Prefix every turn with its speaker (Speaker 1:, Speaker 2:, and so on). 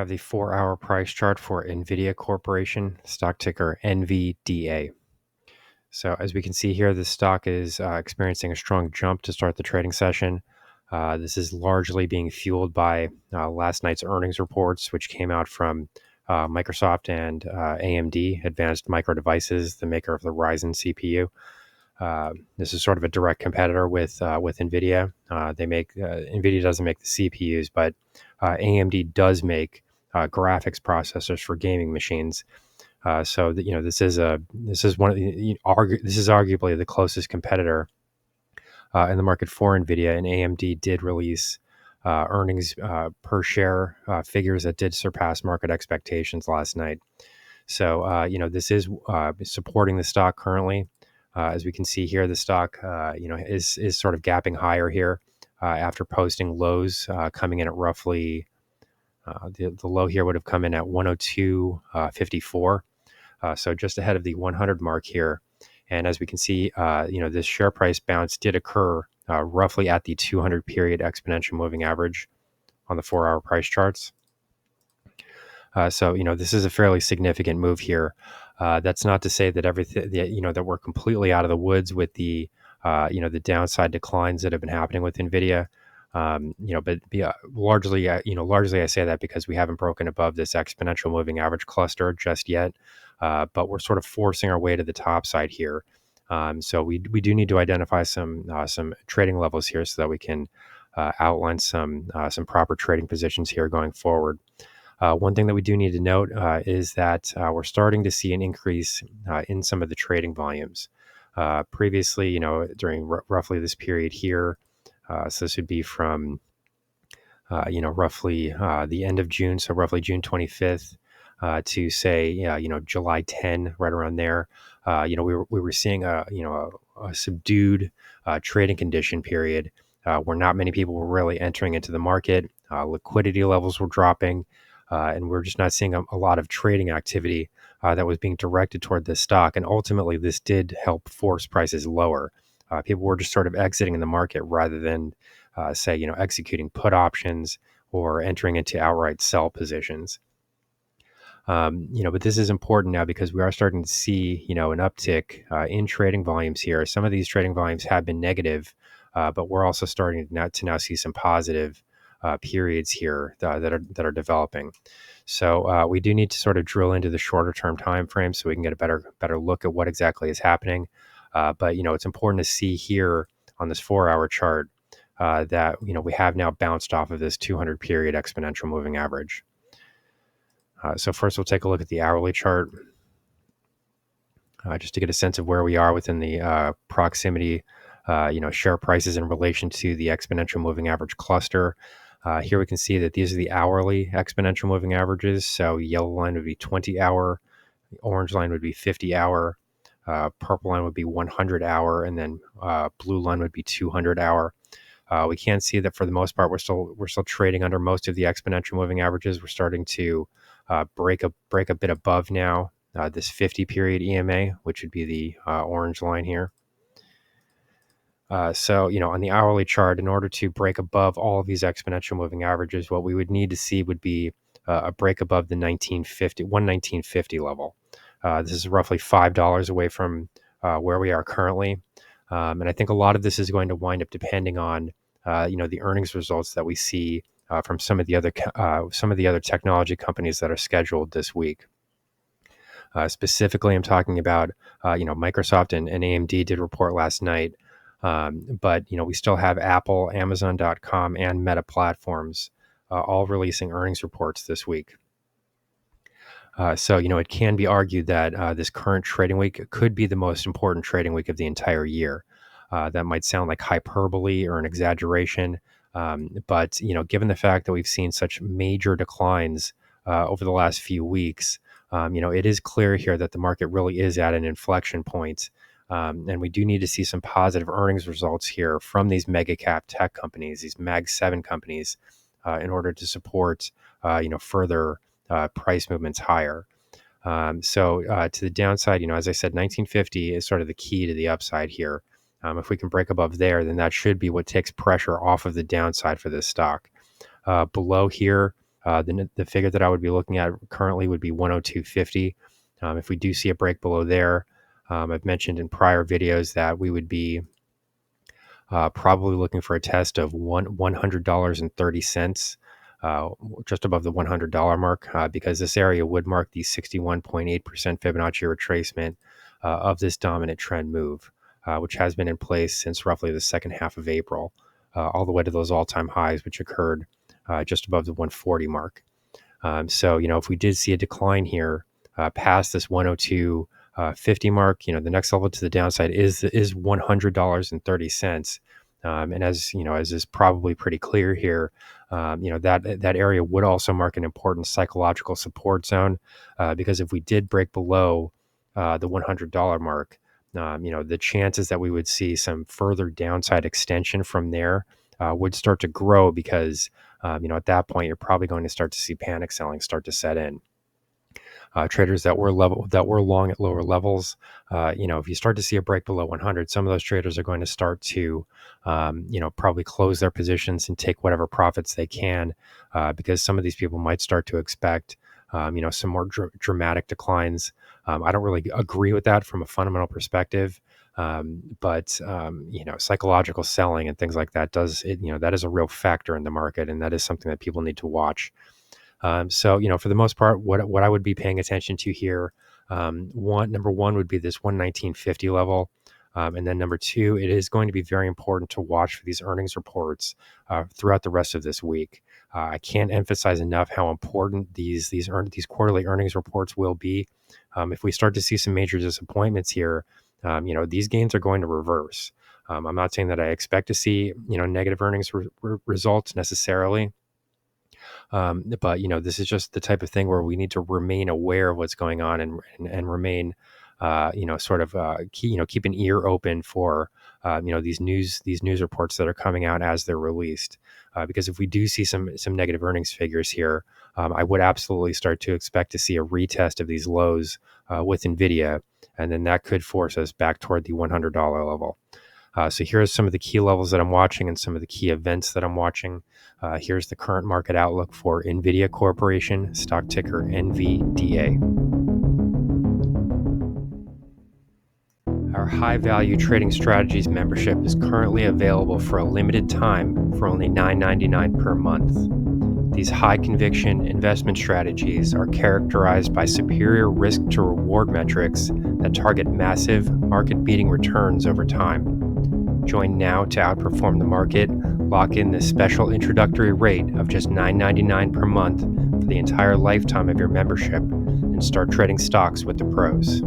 Speaker 1: have the 4-hour price chart for NVIDIA Corporation, stock ticker NVDA. So as we can see here, the stock is experiencing a strong jump to start the trading session. This is largely being fueled by last night's earnings reports, which came out from Microsoft and AMD, Advanced Micro Devices, the maker of the Ryzen CPU. This is sort of a direct competitor with NVIDIA. NVIDIA doesn't make the CPUs, but AMD does make graphics processors for gaming machines. This is arguably the closest competitor in the market for NVIDIA, and AMD did release earnings per share figures that did surpass market expectations last night. So this is supporting the stock currently. As we can see here, the stock is sort of gapping higher here after posting lows coming in at roughly the low here would have come in at 102.54. So just ahead of the 100 mark here. And as we can see, this share price bounce did occur roughly at the 200 period exponential moving average on the 4-hour price charts. This is a fairly significant move here. That's not to say that that we're completely out of the woods with the downside declines that have been happening with NVIDIA. Largely I say that because we haven't broken above this exponential moving average cluster just yet. But we're sort of forcing our way to the top side here. So we do need to identify some trading levels here so that we can outline some proper trading positions here going forward. One thing that we do need to note is that we're starting to see an increase in some of the trading volumes. Previously, during roughly this period here, so this would be from roughly the end of June, so roughly June 25th. To say, July 10, right around there, we were seeing a subdued trading condition period where not many people were really entering into the market. Liquidity levels were dropping, and we're just not seeing a lot of trading activity that was being directed toward this stock. And ultimately, this did help force prices lower. People were just sort of exiting in the market rather than, executing put options or entering into outright sell positions. But this is important now because we are starting to see, an uptick in trading volumes here. Some of these trading volumes have been negative, but we're also starting to now see some positive periods here that are developing. So we do need to sort of drill into the shorter term time frame so we can get a better look at what exactly is happening. But it's important to see here on this 4-hour chart that we have now bounced off of this 200 period exponential moving average. So first, we'll take a look at the hourly chart, just to get a sense of where we are within the proximity, share prices in relation to the exponential moving average cluster. Here we can see that these are the hourly exponential moving averages. So yellow line would be 20-hour, orange line would be 50-hour, purple line would be 100-hour, and then blue line would be 200-hour. We can see that for the most part, we're still trading under most of the exponential moving averages. We're starting to break a bit above now this 50 period EMA, which would be the orange line here. So on the hourly chart, in order to break above all of these exponential moving averages, what we would need to see would be a break above the 119.50 level. This is roughly $5 away from where we are currently. And I think a lot of this is going to wind up depending on the earnings results that we see from some of the other technology companies that are scheduled this week. Specifically, I'm talking about Microsoft and AMD did report last night, but we still have Apple, Amazon.com, and Meta Platforms all releasing earnings reports this week. So it can be argued that this current trading week could be the most important trading week of the entire year. That might sound like hyperbole or an exaggeration, but given the fact that we've seen such major declines over the last few weeks, it is clear here that the market really is at an inflection point, and we do need to see some positive earnings results here from these mega cap tech companies, these Mag 7 companies, in order to support further price movements higher. So to the downside, as I said, 1950 is sort of the key to the upside here. If we can break above there, then that should be what takes pressure off of the downside for this stock. Below here, The figure that I would be looking at currently would be 102.50. If we do see a break below there, I've mentioned in prior videos that we would be probably looking for a test of $100.30, just above the $100 mark, because this area would mark the 61.8% Fibonacci retracement of this dominant trend move, which has been in place since roughly the second half of April, all the way to those all-time highs, which occurred just above the 140 mark. So, if we did see a decline here past this 102.50 mark, the next level to the downside is $100.30. And as is probably pretty clear here, that area would also mark an important psychological support zone, because if we did break below the $100 mark, the chances that we would see some further downside extension from there would start to grow, because at that point you're probably going to start to see panic selling start to set in. Traders that were long at lower levels, if you start to see a break below 100, some of those traders are going to start to, probably close their positions and take whatever profits they can, because some of these people might start to expect, some more dramatic declines. I don't really agree with that from a fundamental perspective, but psychological selling and things like that that is a real factor in the market, and that is something that people need to watch. So, for the most part, what I would be paying attention to here, number one would be this 119.50 level. And then number two, it is going to be very important to watch for these earnings reports throughout the rest of this week. I can't emphasize enough how important these quarterly earnings reports will be. If we start to see some major disappointments here, these gains are going to reverse. I'm not saying that I expect to see, negative earnings results necessarily. But this is just the type of thing where we need to remain aware of what's going on, and remain, keep an ear open for, these news reports that are coming out as they're released. Because if we do see some negative earnings figures here, I would absolutely start to expect to see a retest of these lows with NVIDIA, and then that could force us back toward the $100 level. So here's some of the key levels that I'm watching and some of the key events that I'm watching. Here's the current market outlook for NVIDIA Corporation, stock ticker NVDA. Our high value trading strategies membership is currently available for a limited time for only $9.99 per month. These high conviction investment strategies are characterized by superior risk to reward metrics that target massive market beating returns over time. Join now to outperform the market. Lock in this special introductory rate of just $9.99 per month for the entire lifetime of your membership, and start trading stocks with the pros.